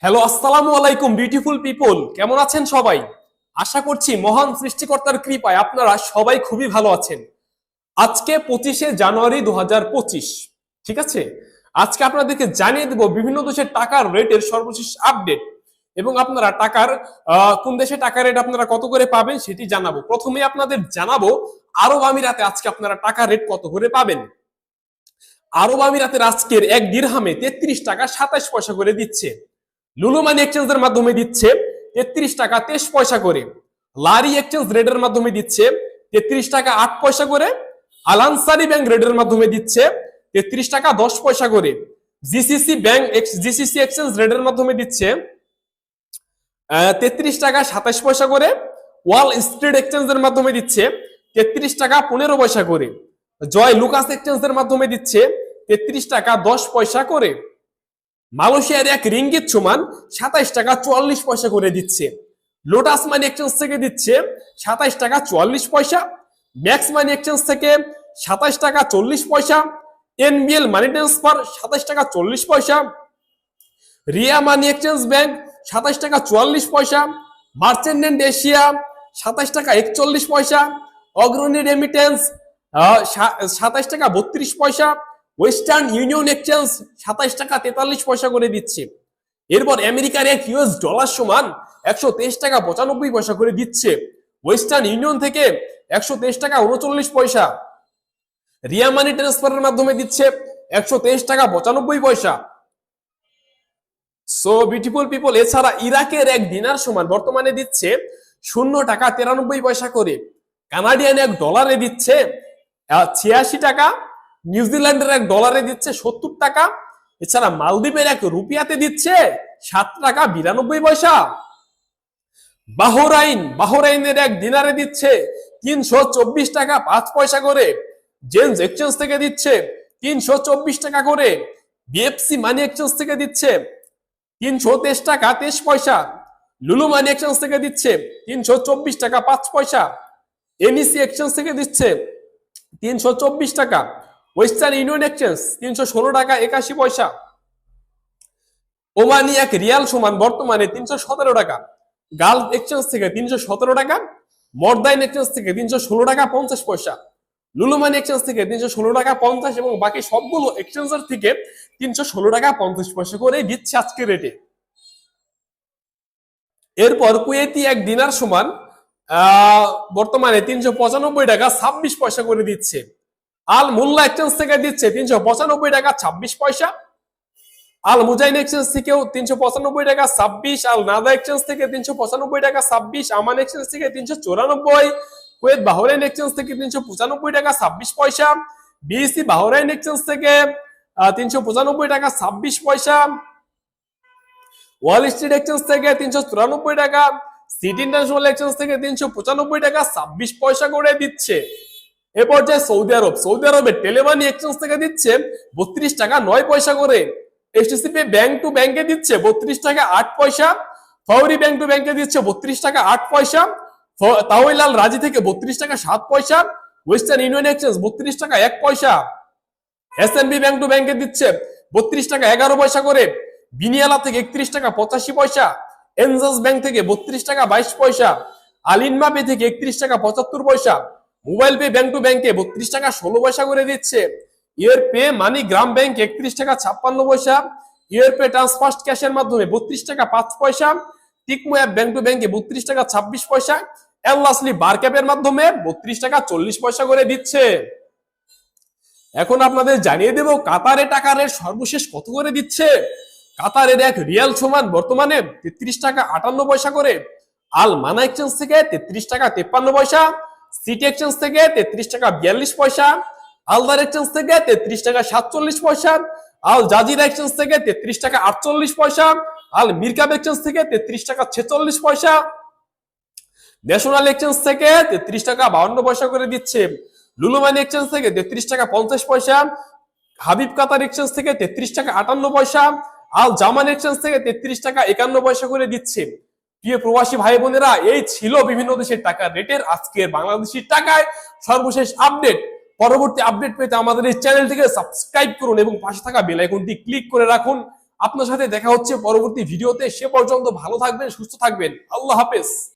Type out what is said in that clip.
Hello, আসসালামু আলাইকুম beautiful people. কেমন আছেন সবাই? আশা করছি মহান সৃষ্টিকর্তার কৃপায় আপনারা সবাই খুবই ভালো আছেন। আজকে 25শে জানুয়ারি 2025, ঠিক আছে। আজকে আপনাদেরকে জানিয়ে দেব বিভিন্ন দেশের টাকার রেটের সর্বশেষ আপডেট এবং আপনারা কোন দেশে টাকার রেট আপনারা কত করে পাবেন সেটি জানাবো। প্রথমে আপনাদের জানাবো আরব আমিরাতে আজকে আপনারা টাকার রেট কত করে পাবেন। আরব আমিরাতের আজকের এক দিরহামে 33 টাকা 27 পয়সা করে দিচ্ছে। লুলু মানি এক্সচেঞ্জের মাধ্যমে দিচ্ছে 33 টাকা 23 পয়সা করে। লারি এক্সচেঞ্জ রেডের মাধ্যমে দিচ্ছে 33 টাকা 8 পয়সা করে। আল আনসারি ব্যাংক রেডের মাধ্যমে দিচ্ছে 33 টাকা 10 পয়সা করে। জিসিসি এক্সচেঞ্জ রেডের মাধ্যমে দিচ্ছে 33 টাকা 27 পয়সা করে। ওয়াল স্ট্রিট এক্সচেঞ্জের মাধ্যমে দিচ্ছে 33 টাকা 15 পয়সা করে। জয় লুকাস এক্সচেঞ্জের মাধ্যমে দিচ্ছে 33 টাকা 10 পয়সা করে। মালয়েশিয়ার এক রিঙ্গিত সমান 27 টাকা 44 পয়সা করে দিচ্ছে। লোটাস মানি এক্সচেঞ্জ থেকে দিচ্ছে 27 টাকা 44 পয়সা। ম্যাক্স মানি এক্সচেঞ্জ থেকে 27 টাকা 40 পয়সা। এনবিএল মানি ট্রান্সফার 27 টাকা 40 পয়সা। রিয়া মানি এক্সচেঞ্জ ব্যাংক 27 টাকা 44 পয়সা। মার্চেন্ট এশিয়া 27 টাকা 41 পয়সা। অগ্রণী রেমিটেন্স 27 টাকা 32 পয়সা। ওয়েস্টার্ন ইউনিয়ন এক্সচেঞ্জ 27 টাকা 43 পয়সা করে দিচ্ছে। এরপর আমেরিকার এক ইউএস ডলার সমান 123 টাকা 95 পয়সা করে দিচ্ছে। ওয়েস্টার্ন ইউনিয়ন থেকে 123 টাকা 39 পয়সা। রিয়া মানি ট্রান্সফারের মাধ্যমে দিচ্ছে 123 টাকা 95 পয়সা। সো বিউটিফুল পিপল, এছাড়া ইরাকের এক দিনার সমান বর্তমানে দিচ্ছে 0 টাকা 93 পয়সা করে। কানাডিয়ান এক ডলারে দিচ্ছে 86 টাকা। নিউজিল্যান্ডের এক ডলারে দিচ্ছে 70 টাকা। এছাড়া মালদ্বীপের এক রুপিয়াতে দিচ্ছে 7 টাকা 92 পয়সা। বাহরাইনের এক দিনারে দিচ্ছে 324 টাকা 5 পয়সা করে। জেন্স এক্সচেঞ্জ থেকে দিচ্ছে 324 টাকা করে। বিএফসি মানি এক্সচেঞ্জ থেকে দিচ্ছে 323 টাকা 23 পয়সা। লুলু মানি এক্সচেঞ্জ থেকে দিচ্ছে 324 টাকা 5 পয়সা। এনইসি এক্সচেঞ্জ থেকে দিচ্ছে 324 টাকা। ওয়েস্টার্ন ইউনিয়ন এক্সচেঞ্জ 316 টাকা 81 পয়সা। ওমানি এক রিয়াল সমান বর্তমানে 317 টাকা। গালফ এক্সচেঞ্জ থেকে 317 টাকা। মর্দাইন এক্সচেঞ্জ থেকে 316 টাকা 50 পয়সা। লুলু মানি এক্সচেঞ্জ থেকে 316 টাকা 50 এবং বাকি সবগুলো এক্সচেঞ্জার থেকে 316 টাকা 50 পয়সা করে দিচ্ছে আজকের রেটে। এরপর কুয়েতি এক দিনার সমান বর্তমানে 395 টাকা 26 পয়সা করে দিচ্ছে। আল মুল্লা এক্সচেঞ্জ থেকে দিচ্ছে 395 টাকা 26 পয়সা। আল মুজাইন এক্সচেঞ্জ থেকেও 395 টাকা 26। আল নাদা এক্সচেঞ্জ থেকে 395 টাকা 26। আমান এক্সচেঞ্জ থেকে 394। কুয়েত বাহরাইন এক্সচেঞ্জ থেকে 395 টাকা 26 পয়সা। বিএসসি বাহরাইন এক্সচেঞ্জ থেকে 395 টাকা 26 পয়সা। ওয়াল স্ট্রিট এক্সচেঞ্জ থেকে 394 টাকা। সিটি ইন্টারন্যাশনাল এক্সচেঞ্জ থেকে 395 টাকা 26 পয়সা করে দিচ্ছে। এরপর যে সৌদি আরবের টেলেমানি এক্সচেঞ্জ থেকে দিচ্ছে 32 টাকা 9 পয়সা করে। এসটিসিপি ব্যাংক টু ব্যাংকে দিচ্ছে 32 টাকা 8 পয়সা। ফাউরি ব্যাংক টু ব্যাংকে দিচ্ছে 32 টাকা 8 পয়সা। তাওয়াইলাল রাজি থেকে 32 টাকা 7 পয়সা। ওয়েস্টার্ন ইউনিয়ন এক্সচেঞ্জ 32 টাকা 1 পয়সা। এসএনবি ব্যাংক টু ব্যাংকে দিচ্ছে 32 টাকা 11 পয়সা করে। বিনিয়ালা থেকে 31 টাকা 85 পয়সা। এনজাস ব্যাংক থেকে 32 টাকা 22 পয়সা। আলিনমা পে থেকে 31 টাকা 75 পয়সা। মোবাইল পে ব্যাংক টু ব্যাংকে 32 টাকা 16 পয়সা করে দিচ্ছে। ইয়ার পে মানি গ্রাম ব্যাংক 31 টাকা 56 পয়সা। ইয়ার পে ট্রান্সফার্স্ট ক্যাশের মাধ্যমে 32 টাকা 5 পয়সা। টিকমো অ্যাপ ব্যাংক টু ব্যাংকে 32 টাকা 26 পয়সা। এললাসলি বারক্যাপের মাধ্যমে 32 টাকা 40 পয়সা করে দিচ্ছে। এখন আপনাদের জানিয়ে দেব কাতারে টাকার রেট সর্বশেষ কত করে দিচ্ছে। কাতারের এক রিয়াল সমান বর্তমানে 33 টাকা 58 পয়সা করে। আল মানা এক্সচেঞ্জ থেকে 33 টাকা 53 পয়সা। সিটি এক্সচেঞ্জ থেকে 33 টাকা 42 পয়সা। আলদার এক্সচেঞ্জ থেকে 33 টাকা 47 পয়সা। আল জাজিরা এক্সচেঞ্জ থেকে 33 টাকা 48 পয়সা। আল মিরকাব এক্সচেঞ্জ থেকে 33 টাকা 46 পয়সা। ন্যাশনাল এক্সচেঞ্জ থেকে 33 টাকা 52 পয়সা করে দিচ্ছে। লুলু মানি এক্সচেঞ্জ থেকে 33 টাকা 50 পয়সা। হাবিব কাতার এক্সচেঞ্জ থেকে 33 টাকা 58 পয়সা। আল জামান এক্সচেঞ্জ থেকে 33 টাকা 51 পয়সা করে দিচ্ছে। প্রিয় প্রবাসী ভাই বোনেরা, এই ছিল বিভিন্ন দেশের টাকার রেটের আজকের বাংলাদেশি টাকায় সর্বশেষ আপডেট। পরবর্তী আপডেট পেতে আমাদের এই চ্যানেলটিকে সাবস্ক্রাইব করুন এবং পাশে থাকা বেল আইকনটি ক্লিক করে রাখুন। আপনার সাথে দেখা হচ্ছে পরবর্তী ভিডিওতে। সে পর্যন্ত ভালো থাকবেন, সুস্থ থাকবেন। আল্লাহ হাফেজ।